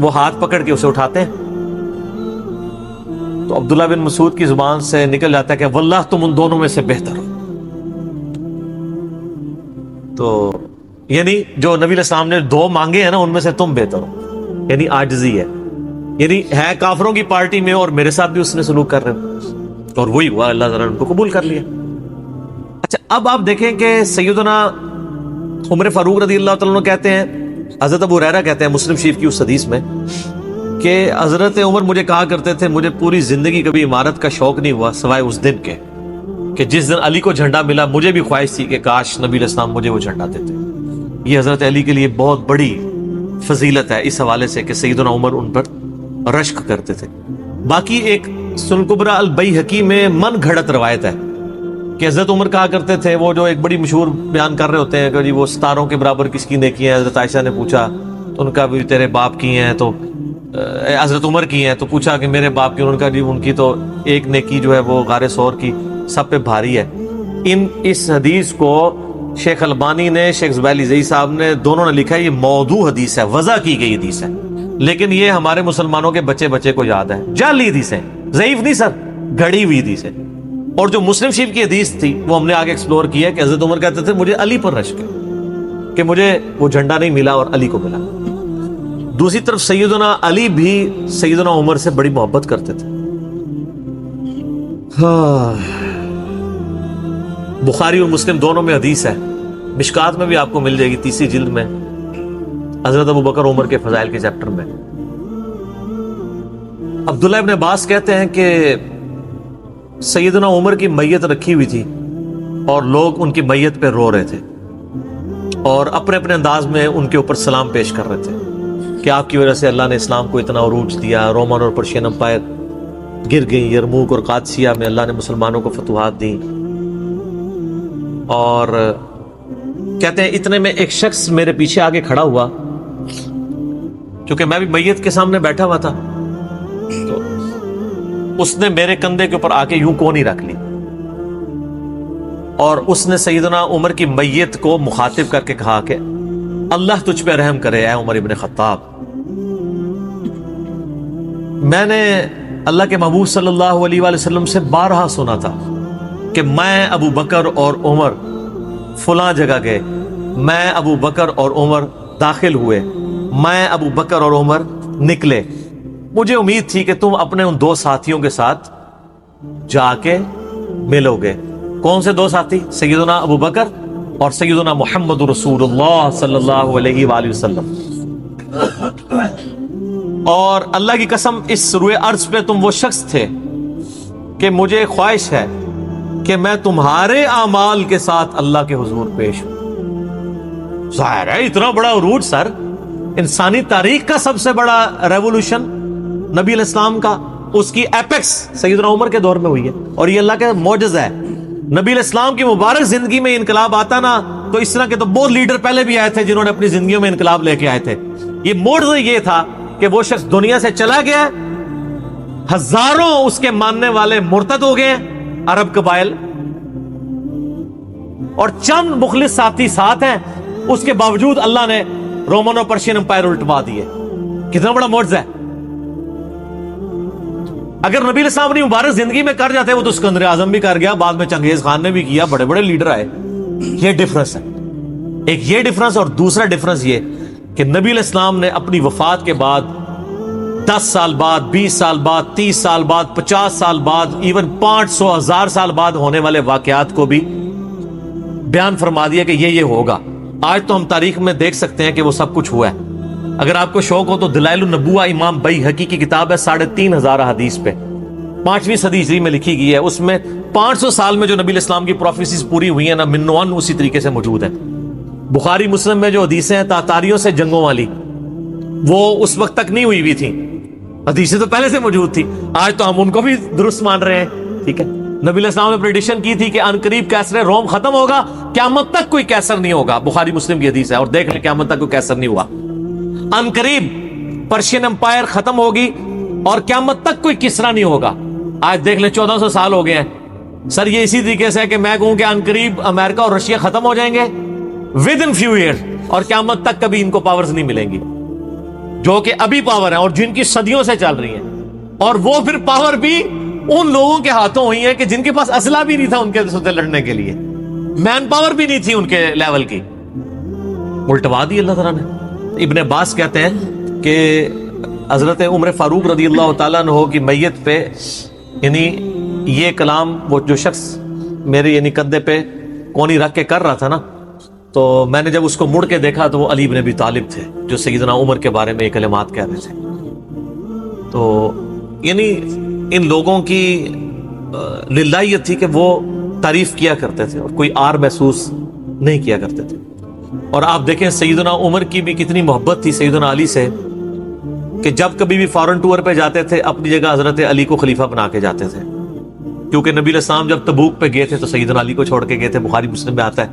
وہ ہاتھ پکڑ کے اسے اٹھاتے ہیں. تو عبداللہ بن مسعود کی زبان سے نکل جاتا ہے کہ واللہ تم ان دونوں میں سے بہتر ہو. تو یعنی جو نبی علیہ السلام نے دو مانگے ہیں نا، ان میں سے تم بہتر ہو، یعنی عاجزی ہے. یعنی ہے کافروں کی پارٹی میں اور میرے ساتھ بھی اس نے سلوک کر رہے ہیں، اور وہی ہوا، اللہ تعالیٰ نے ان کو قبول کر لیا. اچھا اب آپ دیکھیں کہ سیدنا عمر فاروق رضی اللہ تعالیٰ عنہ کہتے ہیں، حضرت ابو ہریرہ کہتے ہیں مسلم شریف کی اس حدیث میں کہ حضرت عمر مجھے کہا کرتے تھے مجھے پوری زندگی کبھی عمارت کا شوق نہیں ہوا سوائے اس دن کے کہ جس دن علی کو جھنڈا ملا. مجھے بھی خواہش تھی کہ کاش نبی علیہ السلام مجھے وہ جھنڈا دیتے. یہ حضرت علی کے لیے بہت بڑی فضیلت ہے اس حوالے سے کہ سیدنا عمر ان پر رشک کرتے تھے. باقی ایک سنن کبریٰ البیہقی میں من گھڑت روایت ہے کہ حضرت عمر کہا کرتے تھے، وہ جو ایک بڑی مشہور بیان کر رہے ہوتے ہیں کہ جی وہ ستاروں کے برابر کس کی نیکی ہیں. حضرت عائشہ نے پوچھا تو ان کا بھی تیرے باپ کی ہیں، تو حضرت عمر کی ہیں، تو پوچھا کہ میرے باپ کی، ان کا جی ان کی تو ایک نیکی جو ہے وہ غار ثور کی سب پہ بھاری ہے. اس حدیث کو شیخ البانی نے، شیخ زبیلی زئی صاحب نے، دونوں نے لکھا ہے یہ موضوع حدیث ہے، وضع کی گئی حدیث ہے، لیکن یہ ہمارے مسلمانوں کے بچے بچے کو یاد ہے. جعلی حدیث ہے، ضعیف نہیں سر، گھڑی ہوئی حدیث ہے. اور جو مسلم شریف کی حدیث تھی وہ ہم نے آگے ایکسپلور کیا کہ حضرت عمر کہتے تھے مجھے علی پر رشک ہے کہ مجھے وہ جھنڈا نہیں ملا اور علی کو ملا. دوسری طرف سیدنا علی بھی سیدنا عمر سے بڑی محبت کرتے تھے. بخاری اور مسلم دونوں میں حدیث ہے، مشکات میں بھی آپ کو مل جائے گی 3 جلد میں، حضرت ابو بکر عمر کے فضائل کے چیپٹر میں. عبداللہ ابن عباس کہتے ہیں کہ سیدنا عمر کی میت رکھی ہوئی تھی اور لوگ ان کی میت پہ رو رہے تھے اور اپنے اپنے انداز میں ان کے اوپر سلام پیش کر رہے تھے کہ آپ کی وجہ سے اللہ نے اسلام کو اتنا عروج دیا، رومن اور پرشین امپائر گر گئی، یرموک اور قادسیہ میں اللہ نے مسلمانوں کو فتوحات دی. اور کہتے ہیں اتنے میں ایک شخص میرے پیچھے آگے کھڑا ہوا، کیونکہ میں بھی میت کے سامنے بیٹھا ہوا تھا، تو اس نے میرے کندھے کے اوپر آ کے یوں کونی رکھ لی اور اس نے سیدنا عمر کی میت کو مخاطب کر کے کہا کہ اللہ تجھ پہ رحم کرے اے عمر ابن خطاب. میں نے اللہ کے محبوب صلی اللہ علیہ وآلہ وسلم سے بارہا سنا تھا کہ میں ابو بکر اور عمر فلاں جگہ گئے، میں ابو بکر اور عمر داخل ہوئے، میں ابو بکر اور عمر نکلے. مجھے امید تھی کہ تم اپنے ان 2 ساتھیوں کے ساتھ جا کے ملو گے. کون سے 2 ساتھی؟ سیدنا ابو بکر اور سیدنا محمد رسول اللہ صلی اللہ علیہ وآلہ وسلم. اور اللہ کی قسم اس روئے ارض پہ تم وہ شخص تھے کہ مجھے خواہش ہے کہ میں تمہارے اعمال کے ساتھ اللہ کے حضور پیش ہوں. ظاہر ہے اتنا بڑا عروج سر، انسانی تاریخ کا سب سے بڑا ریولوشن نبی علیہ السلام کا، اس کی ایپیکس سیدنا عمر کے دور میں ہوئی ہے، اور یہ اللہ کا معجزہ ہے. نبی علیہ السلام کی مبارک زندگی میں انقلاب آتا نا تو اس طرح کے تو بہت لیڈر پہلے بھی آئے تھے جنہوں نے اپنی زندگیوں میں انقلاب لے کے آئے تھے. یہ معجزہ یہ تھا کہ وہ شخص دنیا سے چلا گیا، ہزاروں اس کے ماننے والے مرتد ہو گئے عرب قبائل، اور چند مخلص ساتھی ساتھ ہیں، اس کے باوجود اللہ نے رومن اور پرشین امپائر الٹوا دیے. کتنا بڑا معجزہ ہے. اگر نبی علیہ السلام اپنی مبارک زندگی میں کر جاتے، وہ تو اسکندر اعظم بھی کر گیا، بعد میں چنگیز خان نے بھی کیا، بڑے بڑے لیڈر آئے. یہ ڈفرنس ہے، ایک یہ ڈفرنس، اور دوسرا ڈفرنس یہ کہ نبی علیہ السلام نے اپنی وفات کے بعد 10 سال بعد، 20 سال بعد، 30 سال بعد، 50 سال بعد، ایون 500 1000 سال بعد ہونے والے واقعات کو بھی بیان فرما دیا کہ یہ ہوگا. آج تو ہم تاریخ میں دیکھ سکتے ہیں کہ وہ سب کچھ ہوا ہے. اگر آپ کو شوق ہو تو دلائل النبوہ امام بیہقی کی کتاب ہے، 3500 حدیث پہ، 5ویں صدی ہجری میں لکھی گئی ہے. اس میں 500 سال میں جو نبی علیہ السلام کی پروفیسیز پوری ہوئی ہیں نا، منوان اسی طریقے سے موجود ہے. بخاری مسلم میں جو حدیثیں ہیں تاتاریوں سے جنگوں والی، وہ اس وقت تک نہیں ہوئی ہوئی تھی، حدیثیں تو پہلے سے موجود تھی. آج تو ہم ان کو بھی درست مان رہے ہیں. ٹھیک ہے، نبی علیہ السلام نے پریڈکشن کی تھی کہ ان قریب کیسر روم ختم ہوگا، قیامت تک کوئی کیسر نہیں ہوگا. بخاری مسلم کی حدیث ہے، اور دیکھ لیں قیامت تک کوئی کیسر نہیں ہوا. ان قریب پرشین امپائر ختم ہوگی اور قیامت تک کوئی کسرا نہیں ہوگا. آج دیکھ لیں 1400 سال ہو گئے ہیں. سر یہ اسی طریقے سے ہے کہ میں کہوں کہ ان قریب امریکہ اور رشیا ختم ہو جائیں گے ود ان فیو ایئرز، اور قیامت تک کبھی ان کو پاورز نہیں ملیں گی. جو کہ ابھی پاور ہے اور جن کی صدیوں سے چل رہی ہیں، اور وہ پھر پاور بھی ان لوگوں کے ہاتھوں ہوئی ہے کہ جن کے پاس اسلحہ بھی نہیں تھا ان کے ساتھ لڑنے کے لیے، مین پاور بھی نہیں تھی ان کے لیول کی، الٹوا دی اللہ تعالیٰ نے۔ ابن عباس کہتے ہیں کہ حضرت عمر فاروق رضی اللہ تعالیٰ عنہ کی میت پہ یعنی یہ کلام وہ جو شخص میرے یعنی کندھے پہ کونی رکھ کے کر رہا تھا نا، تو میں نے جب اس کو مڑ کے دیکھا تو وہ علی بن ابی طالب تھے جو سیدنا عمر کے بارے میں یہ کلمات کہہ رہے تھے۔ تو یعنی ان لوگوں کی للہیت تھی کہ وہ تعریف کیا کرتے تھے اور کوئی آر محسوس نہیں کیا کرتے تھے۔ اور آپ دیکھیں سیدنا عمر کی بھی کتنی محبت تھی سیدنا علی سے کہ جب کبھی بھی فارن ٹور پہ جاتے تھے اپنی جگہ حضرت علی کو خلیفہ بنا کے جاتے تھے، کیونکہ نبی علیہ السلام جب تبوک پہ گئے تھے تو سیدنا علی کو چھوڑ کے گئے تھے، بخاری مسلم میں آتا ہے۔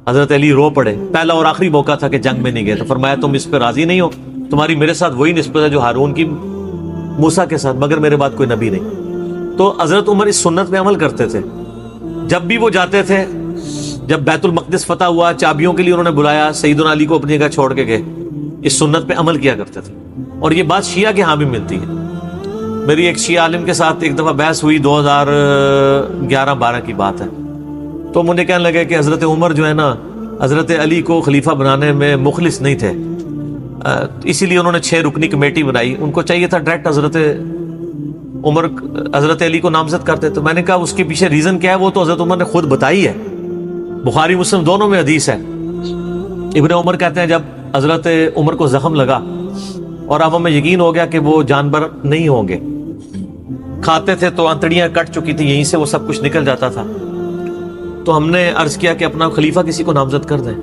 حضرت علی رو پڑے، پہلا اور آخری موقع تھا کہ جنگ میں نہیں گئے، تو فرمایا تم اس پہ راضی نہیں ہو، تمہاری میرے ساتھ وہی نسبت ہے جو ہارون کی موسیٰ کے ساتھ، مگر میرے بعد کوئی نبی نہیں۔ تو حضرت عمر اس سنت پہ عمل کرتے تھے، جب بھی وہ جاتے تھے، جب بیت المقدس فتح ہوا چابیوں کے لیے انہوں نے بلایا، سیدنا علی کو اپنی جگہ چھوڑ کے گئے، اس سنت پہ عمل کیا کرتے تھے۔ اور یہ بات شیعہ کے ہاں بھی ملتی ہے۔ میری ایک شیعہ عالم کے ساتھ ایک دفعہ بحث ہوئی، 2011-12 کی بات ہے، تو مجھے کہنے لگے کہ حضرت عمر جو ہے نا حضرت علی کو خلیفہ بنانے میں مخلص نہیں تھے، اسی لیے انہوں نے 6 رکنی کمیٹی بنائی، ان کو چاہیے تھا ڈائریکٹ حضرت عمر حضرت علی کو نامزد کرتے۔ تو میں نے کہا اس کے پیچھے ریزن کیا ہے، وہ تو حضرت عمر نے خود بتائی ہے، بخاری مسلم دونوں میں حدیث ہے۔ ابن عمر کہتے ہیں جب حضرت عمر کو زخم لگا اور اب ہمیں یقین ہو گیا کہ وہ جانور نہیں ہوں گے، کھاتے تھے تو انتڑیاں کٹ چکی تھی، یہیں سے وہ سب کچھ نکل جاتا تھا، تو ہم نے عرض کیا کہ اپنا خلیفہ کسی کو نامزد کر دیں۔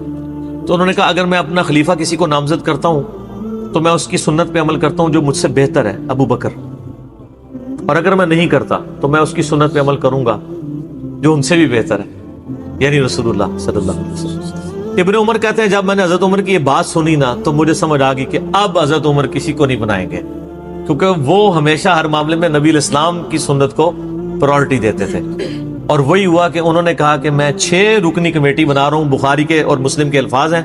تو انہوں نے کہا اگر میں اپنا خلیفہ کسی کو نامزد کرتا ہوں تو میں اس کی سنت پہ عمل کرتا ہوں جو مجھ سے بہتر ہے، ابو بکر، اور اگر میں نہیں کرتا تو میں اس کی سنت پہ عمل کروں گا جو ان سے بھی بہتر ہے، یعنی رسول اللہ صلی اللہ علیہ وسلم۔ ابن عمر کہتے ہیں جب میں نے حضرت عمر کی یہ بات سنی نا تو مجھے سمجھ آ گئی کہ اب حضرت عمر کسی کو نہیں بنائیں گے، کیونکہ وہ ہمیشہ ہر معاملے میں نبی علیہ السلام کی سنت کو پرائورٹی دیتے تھے، اور وہی ہوا کہ انہوں نے کہا کہ میں 6 رکنی کمیٹی بنا رہا ہوں، بخاری کے اور مسلم کے الفاظ ہیں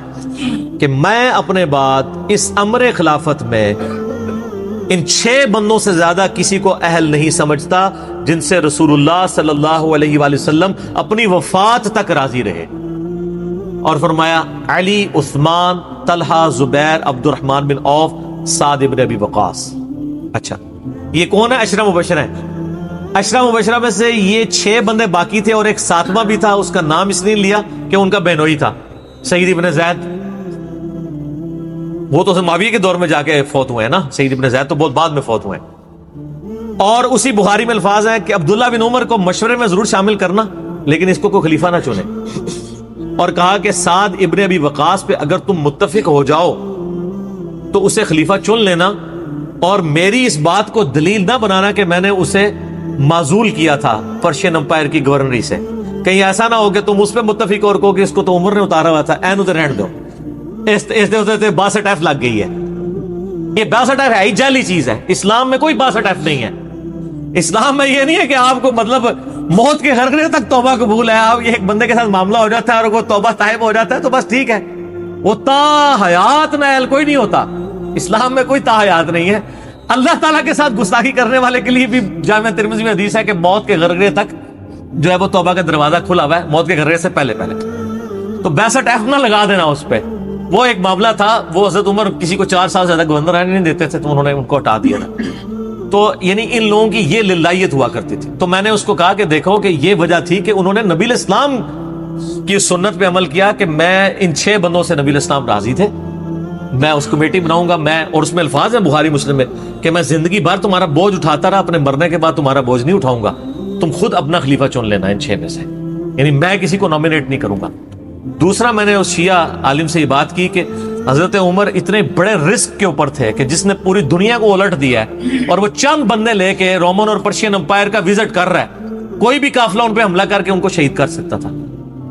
کہ میں اپنے بعد اس امر خلافت میں ان 6 بندوں سے زیادہ کسی کو اہل نہیں سمجھتا جن سے رسول اللہ صلی اللہ علیہ وآلہ وسلم اپنی وفات تک راضی رہے، اور فرمایا علی، عثمان، طلحہ، زبیر، عبد الرحمن بن عوف، سعد بن ابی وقاص۔ اچھا یہ کون ہے؟ عشرہ مبشرہ ہیں۔ عشرہ مبشرہ میں سے یہ 6 بندے باقی تھے اور ایک 7واں بھی تھا، اس کا نام اس لیے لیا کہ ان کا بہنوئی تھا، سعید بن زید۔ وہ تو معاویہ کے دور میں جا کے فوت ہوئے ہیں نا، سعید بن زید تو بہت بعد میں فوت ہوئے ہیں۔ اور اسی بخاری میں الفاظ ہیں کہ عبداللہ بن عمر کو مشورے میں ضرور شامل کرنا لیکن اس کو کوئی خلیفہ نہ چنے، اور کہا کہ سعد ابن ابی وقاص پہ اگر تم متفق ہو جاؤ تو اسے خلیفہ چن لینا، اور میری اس بات کو دلیل نہ بنانا کہ میں نے اسے معزول کیا تھا پرشین امپائر کی گورنری سے، کہیں ایسا نہ ہو کہ تم اس پہ متفق اور کہو کہ اس کو تو عمر نے اتارا ہوا تھا، اینو تے رہن دو، اس دے باسٹ ایف لگ گئی ہے۔ یہ باسٹ ایف ہے ہی جعلی چیز ہے، اسلام میں کوئی باسٹ ایف نہیں ہے۔ اسلام میں یہ نہیں ہے کہ آپ کو مطلب موت کے غرغرے تک توبہ قبول ہے، آپ یہ ایک بندے کے ساتھ معاملہ ہو جاتا ہے اور وہ توبہ طائب ہو جاتا ہے تو بس ٹھیک ہے، وہ تا حیات نائل کوئی نہیں ہوتا۔ اسلام میں کوئی تا حیات نہیں ہے۔ اللہ تعالیٰ کے ساتھ گستاخی کرنے والے کے لیے بھی جامع ترمذی میں حدیث ہے کہ موت کے غرغرے تک جو ہے وہ توبہ کا دروازہ کھلا ہوا ہے، موت کے غرغرے سے پہلے۔ تو 62 ایف نہ لگا دینا اس پہ۔ وہ ایک معاملہ تھا، وہ حضرت عمر کسی کو 4 سال سے زیادہ گورنر رہنے نہیں دیتے تھے تو انہوں نے ان کو ہٹا دیا تھا۔ تو یعنی ان لوگوں کی یہ للہیت ہوا کرتی تھی۔ تو میں نے اس کو کہا کہ دیکھو کہ یہ وجہ تھی کہ انہوں نے نبی علیہ السلام کی سنت پہ عمل کیا کہ میں ان 6 بندوں سے نبی علیہ السلام راضی تھے، میں اس کمیٹی بناؤں گا، میں، اور اس میں الفاظ ہیں بخاری مسلم میں کہ میں زندگی بھر تمہارا بوجھ اٹھاتا رہا، اپنے مرنے کے بعد تمہارا بوجھ نہیں اٹھاؤں گا، تم خود اپنا خلیفہ چن لینا ان 6 میں سے، یعنی میں کسی کو نامینیٹ نہیں کروں گا۔ دوسرا میں نے اس شیعہ عالم سے یہ بات کی کہ حضرت عمر اتنے بڑے رسک کے اوپر تھے کہ جس نے پوری دنیا کو الٹ دیا ہے، اور وہ چند بندے لے کے رومن اور پرشین امپائر کا وزٹ کر رہا ہے، کوئی بھی قافلہ ان پہ حملہ کر کے ان کو شہید کر سکتا تھا،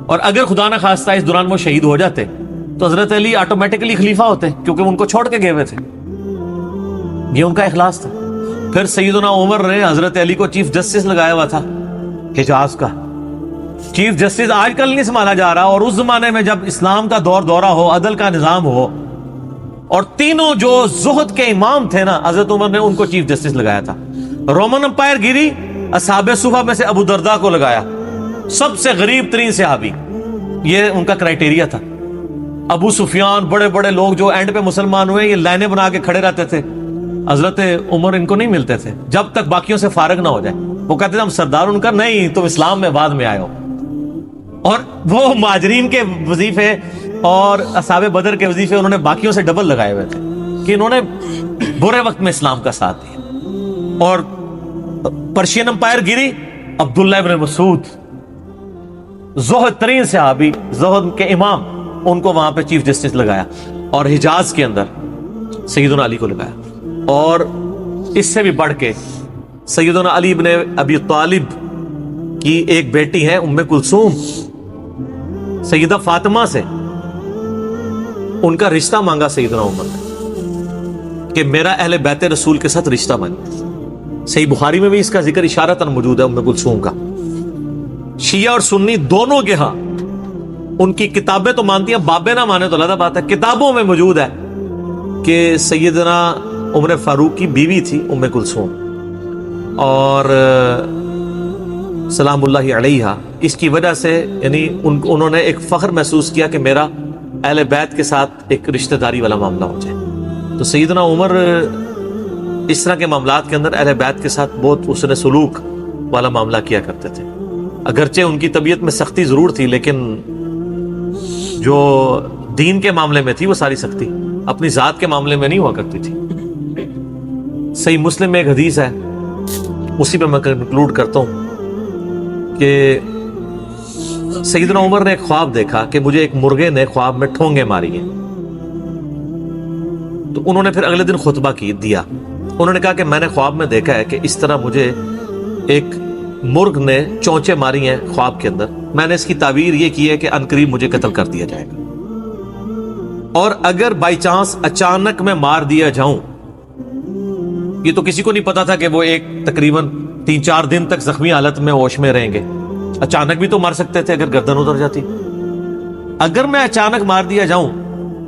اور اگر خدا نہ خواستہ اس دوران وہ شہید ہو جاتے تو حضرت علی آٹومیٹکلی خلیفہ ہوتے کیونکہ ان کو چھوڑ کے گئے ہوئے تھے۔ یہ ان کا اخلاص تھا۔ پھر سیدنا عمر نے حضرت علی کو چیف جسٹس لگایا ہوا تھا حجاز کا۔ چیف جسٹس آج کل نہیں سنبھالا جا رہا، اور اس زمانے میں جب اسلام کا دورہ ہو، عدل کا نظام ہو، اور تینوں جو زہد کے امام تھے نا حضرت عمر نے ان کو چیف جسٹس لگایا تھا. رومن امپائر گری، اصحاب صفہ میں سے ابو درداء کو لگایا، سب سے غریب ترین صحابی، یہ ان کا کرائٹیریا تھا. ابو سفیان، بڑے بڑے لوگ جو اینڈ پہ مسلمان ہوئے، یہ لائنیں بنا کے کھڑے رہتے تھے. حضرت عمر ان کو نہیں ملتے تھے جب تک باقیوں سے فارغ نہ ہو جائے. وہ کہتے تھے ہم سردار، ان کا نہیں، تم اسلام میں بعد میں آئے ہو. اور وہ مہاجرین کے وظیفے اور اصحاب بدر کے وظیفے انہوں نے باقیوں سے ڈبل لگائے ہوئے تھے کہ انہوں نے برے وقت میں اسلام کا ساتھ دیا. اور پرشین امپائر گری، عبداللہ ابن مسعود، زہد ترین صحابی، زہد کے امام، ان کو وہاں پہ چیف جسٹس لگایا. اور حجاز کے اندر سیدنا علی کو لگایا. اور اس سے بھی بڑھ کے سیدنا علی ابن ابی طالب کی ایک بیٹی ہے ام کلثوم، سیدہ فاطمہ سے ان کا رشتہ مانگا سیدنا عمر نے کہ میرا اہل بیت رسول کے ساتھ رشتہ بنے. صحیح بخاری میں بھی اس کا ذکر اشارتاً موجود ہے ام کلثوم کا. شیعہ اور سنی دونوں کے ہاں ان کی کتابیں تو مانتی ہیں، بابے نہ مانے تو علیحدہ بات ہے. کتابوں میں موجود ہے کہ سیدنا عمر فاروق کی بیوی تھی ام کلثوم، اور سلام اللہ علیہا. اس کی وجہ سے یعنی انہوں نے ایک فخر محسوس کیا کہ میرا اہل بیت کے ساتھ ایک رشتہ داری والا معاملہ ہو جائے. تو سیدنا عمر اس طرح کے معاملات کے اندر اہل بیت کے ساتھ بہت حسن سلوک والا معاملہ کیا کرتے تھے. اگرچہ ان کی طبیعت میں سختی ضرور تھی، لیکن جو دین کے معاملے میں تھی وہ ساری سختی اپنی ذات کے معاملے میں نہیں ہوا کرتی تھی. صحیح مسلم میں ایک حدیث ہے، اسی پہ میں کنکلوڈ کرتا ہوں کہ سیدنا عمر نے ایک خواب دیکھا کہ مجھے ایک مرغے نے خواب میں ٹھونگے ماری ہیں. تو انہوں نے پھر اگلے دن خطبہ دیا. انہوں نے کہا کہ میں نے خواب میں دیکھا ہے کہ اس طرح مجھے ایک مرغ نے چونچے ماری ہیں خواب کے اندر. میں نے اس کی تعبیر یہ کی ہے کہ عنقریب مجھے قتل کر دیا جائے گا، اور اگر بائی چانس اچانک میں مار دیا جاؤں، یہ تو کسی کو نہیں پتا تھا کہ وہ ایک تقریباً 3-4 دن تک زخمی حالت میں ہوش میں رہیں گے. اچانک بھی تو مار سکتے تھے اگر گردن اتر جاتی. اگر میں اچانک مار دیا جاؤں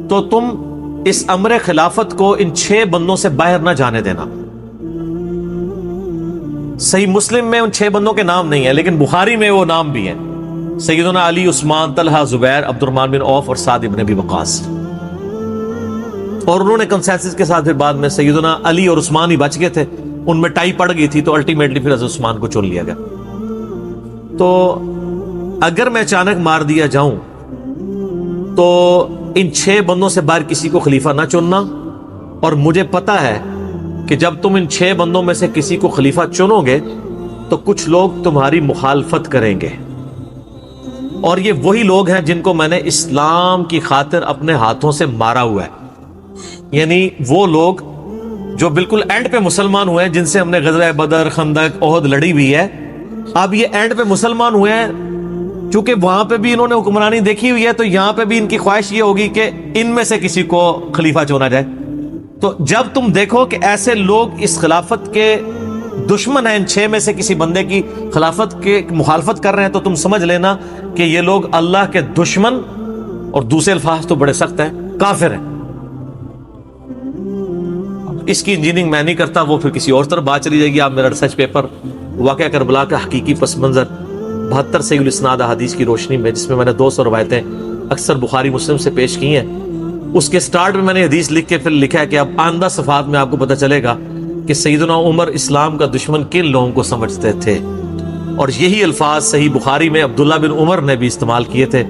تو تم اس امر خلافت کو ان 6 بندوں سے باہر نہ جانے دینا. صحیح مسلم میں ان 6 بندوں کے نام نہیں ہیں، لیکن بخاری میں وہ نام بھی ہیں: سیدنا علی، عثمان، طلحہ، زبیر، عبد الرحمن بن عوف اور سعد بن ابی وقاص. اور انہوں نے کنسنسس کے ساتھ پھر بعد میں سیدنا علی اور عثمان ہی بچ گئے تھے. ان میں ٹائی پڑ گئی تھی تو الٹیمیٹلی پھر حضرت عثمان کو چن لیا گیا. تو اگر میں اچانک مار دیا جاؤں تو ان 6 بندوں سے باہر کسی کو خلیفہ نہ چننا. اور مجھے پتا ہے کہ جب تم ان 6 بندوں میں سے کسی کو خلیفہ چنو گے تو کچھ لوگ تمہاری مخالفت کریں گے، اور یہ وہی لوگ ہیں جن کو میں نے اسلام کی خاطر اپنے ہاتھوں سے مارا ہوا ہے. یعنی وہ لوگ جو بالکل اینڈ پہ مسلمان ہوئے ہیں، جن سے ہم نے غزوہ بدر، خندق، احد لڑی ہوئی ہے. اب یہ اینڈ پہ مسلمان ہوئے ہیں، چونکہ وہاں پہ بھی انہوں نے حکمرانی دیکھی ہوئی ہے، تو یہاں پہ بھی ان کی خواہش یہ ہوگی کہ ان میں سے کسی کو خلیفہ چنا جائے. تو جب تم دیکھو کہ ایسے لوگ اس خلافت کے دشمن ہیں، ان 6 میں سے کسی بندے کی خلافت کے مخالفت کر رہے ہیں، تو تم سمجھ لینا کہ یہ لوگ اللہ کے دشمن، اور دوسرے الفاظ تو بڑے سخت ہیں، کافر ہیں. اس کی انجینئرنگ میں نہیں کرتا، وہ پھر کسی اور طرف بات چلی جائے گی. آپ میرا ریسرچ پیپر واقعہ کربلا کا حقیقی پس منظر 72 صحیح الاسناد احادیث کی روشنی میں، جس میں میں نے 200 روایتیں اکثر بخاری مسلم سے پیش کی ہیں، اس کے سٹارٹ میں نے حدیث لکھ کے پھر لکھا ہے کہ اب آئندہ صفحات میں آپ کو پتہ چلے گا کہ سیدنا عمر اسلام کا دشمن کن لوگوں کو سمجھتے تھے. اور یہی الفاظ صحیح بخاری میں عبداللہ بن عمر نے بھی استعمال کیے تھے.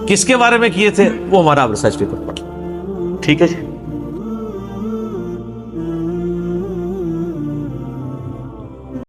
کس کے بارے میں کیے تھے وہ ہمارا ریسرچ پیپر پڑھ. ٹھیک ہے جی.